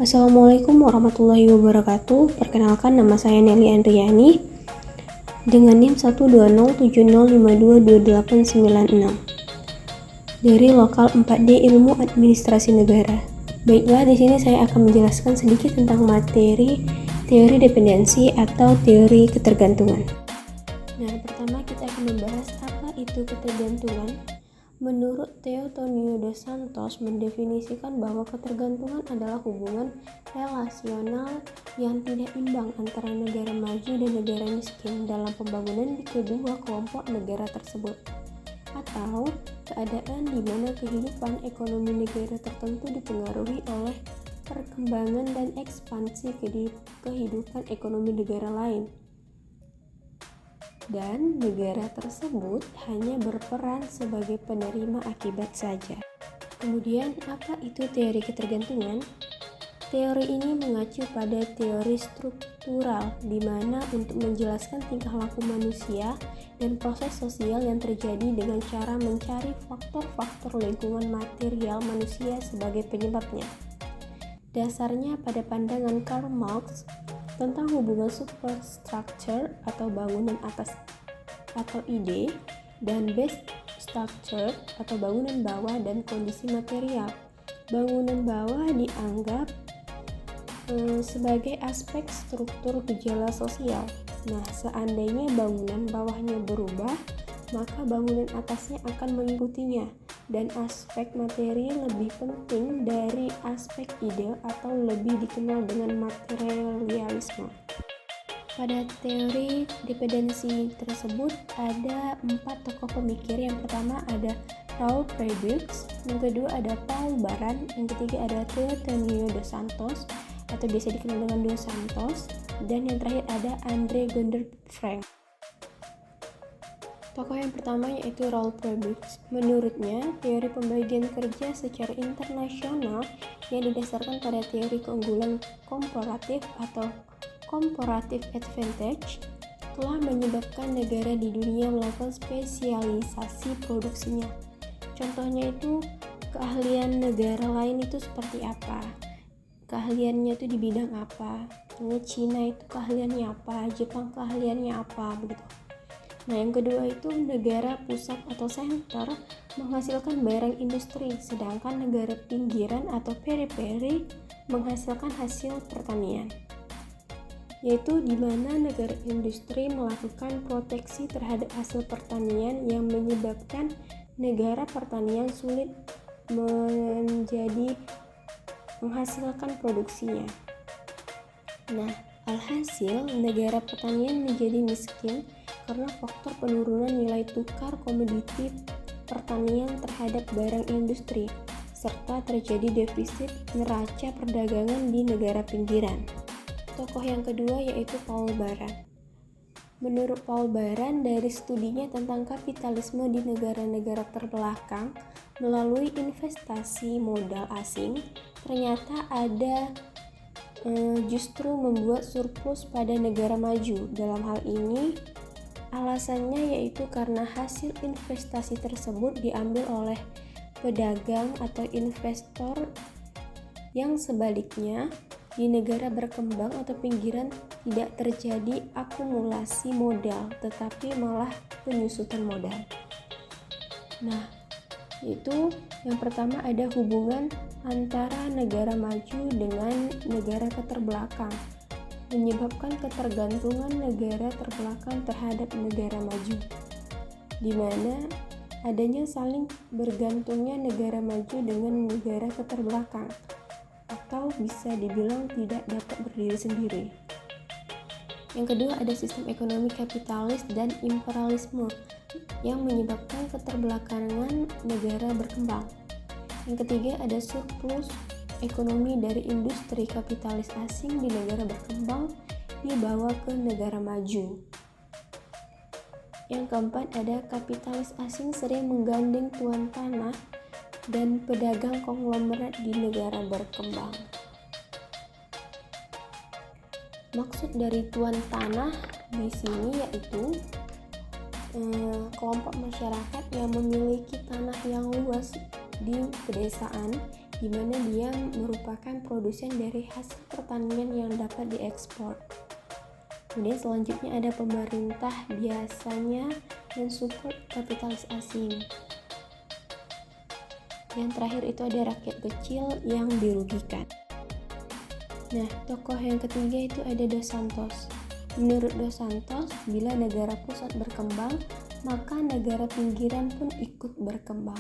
Assalamualaikum warahmatullahi wabarakatuh. Perkenalkan, nama saya Nelly Andriani dengan NIM 12070522896 dari lokal 4D Ilmu Administrasi Negara. Baiklah, di sini saya akan menjelaskan sedikit tentang materi teori dependensi atau teori ketergantungan. Nah, pertama kita akan membahas apa itu ketergantungan. Menurut Teotonio dos Santos mendefinisikan bahwa ketergantungan adalah hubungan relasional yang tidak imbang antara negara maju dan negara miskin dalam pembangunan di kedua kelompok negara tersebut, atau keadaan di mana kehidupan ekonomi negara tertentu dipengaruhi oleh perkembangan dan ekspansi kehidupan ekonomi negara lain, dan negara tersebut hanya berperan sebagai penerima akibat saja. Kemudian, apa itu teori ketergantungan? Teori ini mengacu pada teori struktural, di mana untuk menjelaskan tingkah laku manusia dan proses sosial yang terjadi dengan cara mencari faktor-faktor lingkungan material manusia sebagai penyebabnya. Dasarnya pada pandangan Karl Marx tentang hubungan superstructure atau bangunan atas atau ide dan base structure atau bangunan bawah dan kondisi material. Bangunan bawah dianggap sebagai aspek struktur gejala sosial. Nah, seandainya bangunan bawahnya berubah, maka bangunan atasnya akan mengikutinya, dan aspek materi lebih penting dari aspek ide atau lebih dikenal dengan materialisme. Pada teori dependensi tersebut ada 4 tokoh pemikir. Yang pertama ada Raoul Prebisch, yang kedua ada Paul Baran, yang ketiga ada Teotonio dos Santos atau biasa dikenal dengan Dos Santos, dan yang terakhir ada Andre Gunder Frank. Tokoh yang pertama yaitu Raoul Prebisch. Menurutnya, teori pembagian kerja secara internasional yang didasarkan pada teori keunggulan komparatif atau comparative advantage telah menyebabkan negara di dunia melakukan spesialisasi produksinya. Contohnya itu keahlian negara lain itu seperti apa? Keahliannya itu di bidang apa? Cina itu keahliannya apa? Jepang keahliannya apa? Begitu. Nah, yang kedua itu negara pusat atau center menghasilkan barang industri, sedangkan negara pinggiran atau periferi menghasilkan hasil pertanian, yaitu di mana negara industri melakukan proteksi terhadap hasil pertanian yang menyebabkan negara pertanian sulit menghasilkan produksinya. Nah, alhasil negara pertanian menjadi miskin karena faktor penurunan nilai tukar komoditi pertanian terhadap barang industri, serta terjadi defisit neraca perdagangan di negara pinggiran. Tokoh yang kedua yaitu Paul Baran. Menurut Paul Baran, dari studinya tentang kapitalisme di negara-negara terbelakang melalui investasi modal asing, ternyata ada justru membuat surplus pada negara maju. Dalam hal ini, alasannya yaitu karena hasil investasi tersebut diambil oleh pedagang atau investor, yang sebaliknya di negara berkembang atau pinggiran tidak terjadi akumulasi modal, tetapi malah penyusutan modal. Nah, itu yang pertama ada hubungan antara negara maju dengan negara keterbelakang, menyebabkan ketergantungan negara terbelakang terhadap negara maju, di mana adanya saling bergantungnya negara maju dengan negara keterbelakang, atau bisa dibilang tidak dapat berdiri sendiri. Yang kedua ada sistem ekonomi kapitalis dan imperialisme yang menyebabkan keterbelakangan negara berkembang. Yang ketiga ada surplus ekonomi dari industri kapitalis asing di negara berkembang dibawa ke negara maju. Yang keempat ada kapitalis asing sering menggandeng tuan tanah dan pedagang konglomerat di negara berkembang. Maksud dari tuan tanah di sini yaitu kelompok masyarakat yang memiliki tanah yang luas di pedesaan di mana dia merupakan produsen dari hasil pertanian yang dapat diekspor. Kemudian selanjutnya ada pemerintah biasanya mensupport kapitalis asing. Yang terakhir itu ada rakyat kecil yang dirugikan. Nah, tokoh yang ketiga itu ada Dos Santos. Menurut Dos Santos, bila negara pusat berkembang, maka negara pinggiran pun ikut berkembang.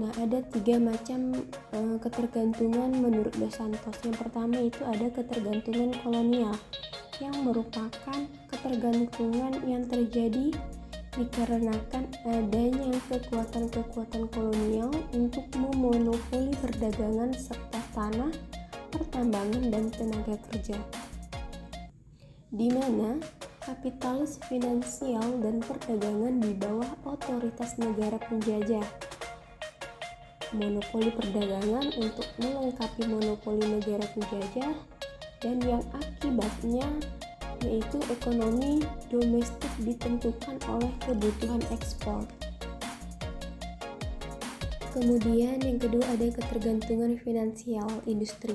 Nah, ada 3 macam ketergantungan menurut Dos Santos. Yang pertama itu ada ketergantungan kolonial, yang merupakan ketergantungan yang terjadi dikarenakan adanya kekuatan-kekuatan kolonial untuk memonopoli perdagangan serta tanah, pertambangan, dan tenaga kerja, di mana kapitalis finansial dan perdagangan di bawah otoritas negara penjajah. Monopoli perdagangan untuk melengkapi monopoli negara penjajah, dan yang akibatnya yaitu ekonomi domestik ditentukan oleh kebutuhan ekspor. Kemudian yang kedua ada ketergantungan finansial industri,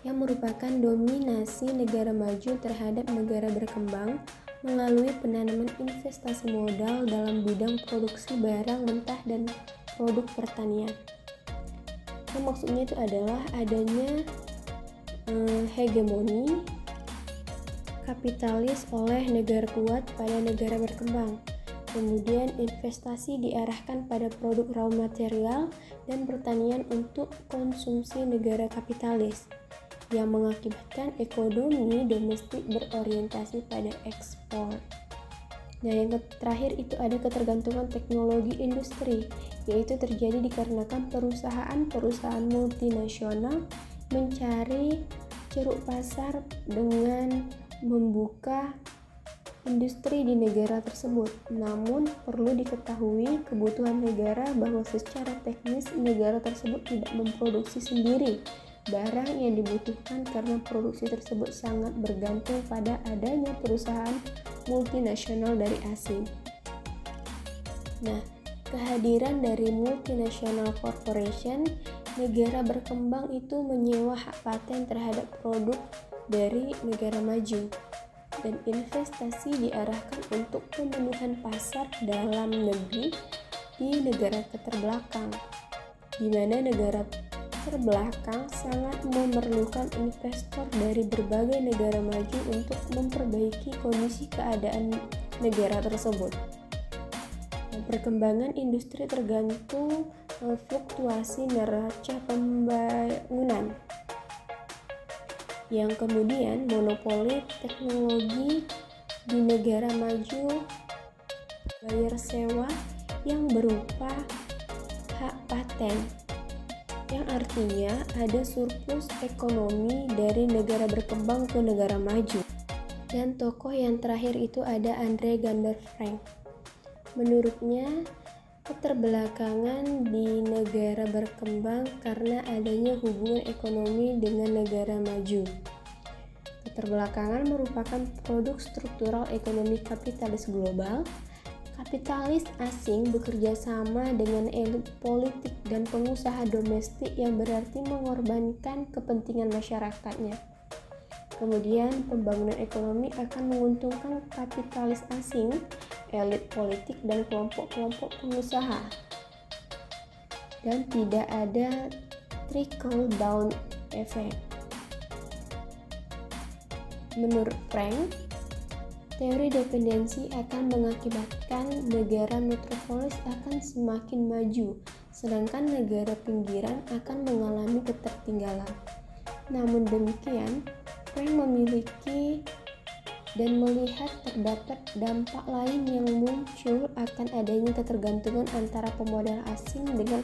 yang merupakan dominasi negara maju terhadap negara berkembang melalui penanaman investasi modal dalam bidang produksi barang mentah dan produk pertanian. Maksudnya itu adalah adanya hegemoni kapitalis oleh negara kuat pada negara berkembang. Kemudian investasi diarahkan pada produk raw material dan pertanian untuk konsumsi negara kapitalis, yang mengakibatkan ekonomi domestik berorientasi pada ekspor. Nah, yang terakhir itu ada ketergantungan teknologi industri, yaitu terjadi dikarenakan perusahaan-perusahaan multinasional mencari ceruk pasar dengan membuka industri di negara tersebut. Namun, perlu diketahui kebutuhan negara bahwa secara teknis negara tersebut tidak memproduksi sendiri barang yang dibutuhkan karena produksi tersebut sangat bergantung pada adanya perusahaan multinasional dari asing. Nah, kehadiran dari multinational corporation, negara berkembang itu menyewa hak paten terhadap produk dari negara maju, dan investasi diarahkan untuk pemenuhan pasar dalam negeri di negara keterbelakang, di mana negara terbelakang sangat memerlukan investor dari berbagai negara maju untuk memperbaiki kondisi keadaan negara tersebut. Perkembangan industri tergantung fluktuasi neraca pembangunan, yang kemudian monopoli teknologi di negara maju bayar sewa yang berupa hak paten, yang artinya ada surplus ekonomi dari negara berkembang ke negara maju. Dan tokoh yang terakhir itu ada Andre Gunder Frank. Menurutnya, keterbelakangan di negara berkembang karena adanya hubungan ekonomi dengan negara maju. Keterbelakangan merupakan produk struktural ekonomi kapitalis global. Kapitalis asing bekerja sama dengan elit politik dan pengusaha domestik yang berarti mengorbankan kepentingan masyarakatnya. Kemudian pembangunan ekonomi akan menguntungkan kapitalis asing, elit politik, dan kelompok-kelompok pengusaha. Dan tidak ada trickle down effect. Menurut Frank, teori dependensi akan mengakibatkan negara metropolis akan semakin maju, sedangkan negara pinggiran akan mengalami ketertinggalan. Namun demikian, Frank memiliki dan melihat terdapat dampak lain yang muncul akan adanya ketergantungan antara pemodal asing dengan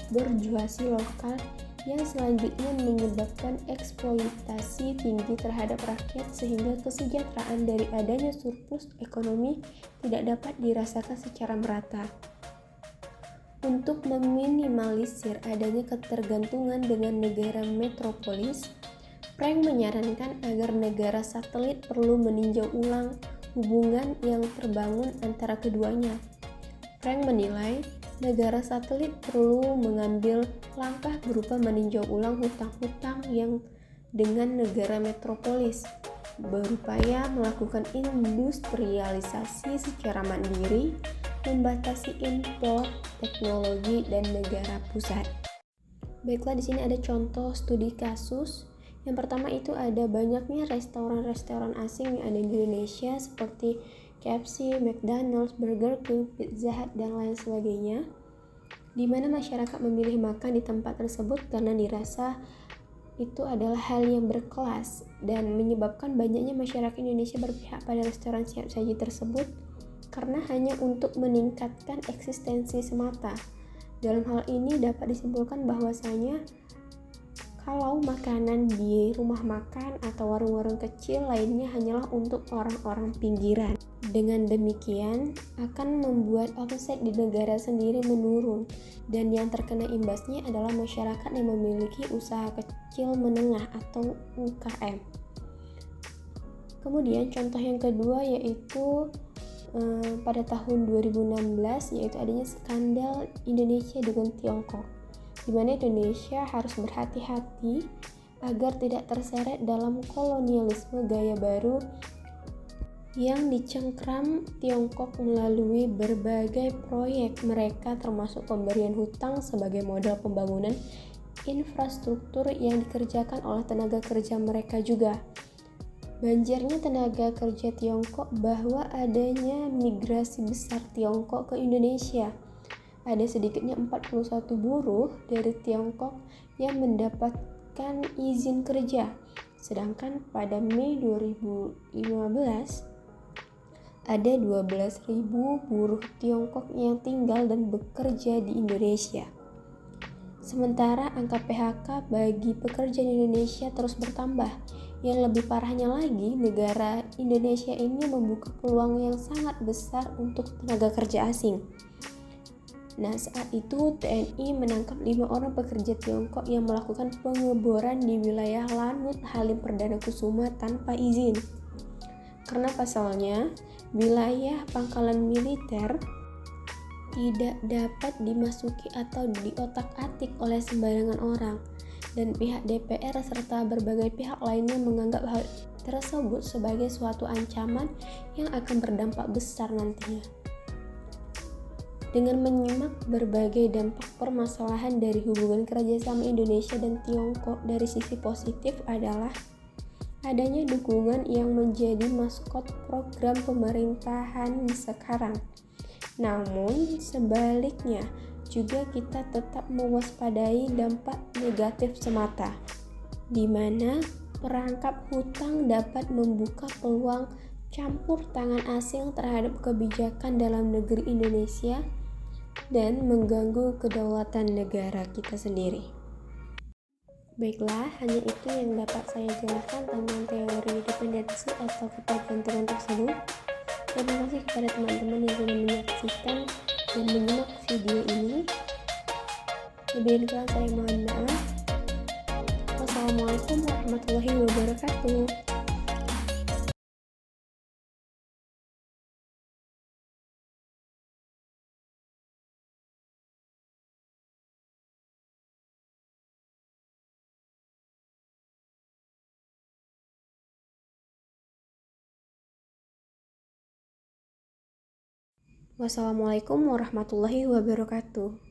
borjuasi lokal, yang selanjutnya menyebabkan eksploitasi tinggi terhadap rakyat sehingga kesejahteraan dari adanya surplus ekonomi tidak dapat dirasakan secara merata. Untuk meminimalisir adanya ketergantungan dengan negara metropolis, Frank menyarankan agar negara satelit perlu meninjau ulang hubungan yang terbangun antara keduanya. Frank menilai negara satelit perlu mengambil langkah berupa meninjau ulang hutang-hutang yang dengan negara metropolis, berupaya melakukan industrialisasi secara mandiri, membatasi impor teknologi dan negara pusat. Baiklah, di sini ada contoh studi kasus. Yang pertama itu ada banyaknya restoran-restoran asing yang ada di Indonesia seperti KFC, McDonald's, Burger King, Pizza Hut, dan lain sebagainya, di mana masyarakat memilih makan di tempat tersebut karena dirasa itu adalah hal yang berkelas dan menyebabkan banyaknya masyarakat Indonesia berpihak pada restoran siap saji tersebut karena hanya untuk meningkatkan eksistensi semata. Dalam hal ini dapat disimpulkan bahwasanya kalau makanan di rumah makan atau warung-warung kecil lainnya hanyalah untuk orang-orang pinggiran. Dengan demikian akan membuat omset di negara sendiri menurun, dan yang terkena imbasnya adalah masyarakat yang memiliki usaha kecil menengah atau UKM. Kemudian contoh yang kedua yaitu pada tahun 2016, yaitu adanya skandal Indonesia dengan Tiongkok, di mana Indonesia harus berhati-hati agar tidak terseret dalam kolonialisme gaya baru yang dicengkram Tiongkok melalui berbagai proyek mereka, termasuk pemberian hutang sebagai modal pembangunan infrastruktur yang dikerjakan oleh tenaga kerja mereka juga. Banjirnya tenaga kerja Tiongkok bahwa adanya migrasi besar Tiongkok ke Indonesia. Ada sedikitnya 41 buruh dari Tiongkok yang mendapatkan izin kerja. Sedangkan pada Mei 2015 ada 12.000 buruh Tiongkok yang tinggal dan bekerja di Indonesia. Sementara angka PHK bagi pekerja di Indonesia terus bertambah. Yang lebih parahnya lagi, negara Indonesia ini membuka peluang yang sangat besar untuk tenaga kerja asing. Nah, saat itu TNI menangkap 5 orang pekerja Tiongkok yang melakukan pengeboran di wilayah Lanut Halim Perdana Kusuma tanpa izin. Karena pasalnya, wilayah pangkalan militer tidak dapat dimasuki atau diotak-atik oleh sembarangan orang, dan pihak DPR serta berbagai pihak lainnya menganggap hal tersebut sebagai suatu ancaman yang akan berdampak besar nantinya. Dengan menyimak berbagai dampak permasalahan dari hubungan kerjasama Indonesia dan Tiongkok, dari sisi positif adalah adanya dukungan yang menjadi maskot program pemerintahan sekarang. Namun sebaliknya juga kita tetap mewaspadai dampak negatif semata, di mana perangkap hutang dapat membuka peluang campur tangan asing terhadap kebijakan dalam negeri Indonesia dan mengganggu kedaulatan negara kita sendiri. Baiklah, hanya itu yang dapat saya jelaskan tentang teori dependensi atau ketergantungan tersebut. Terima kasih kepada teman-teman yang sudah menyaksikan dan menyimak video ini. Lebih dan kurang saya mohon maaf. Wassalamualaikum warahmatullahi wabarakatuh. Wassalamualaikum warahmatullahi wabarakatuh.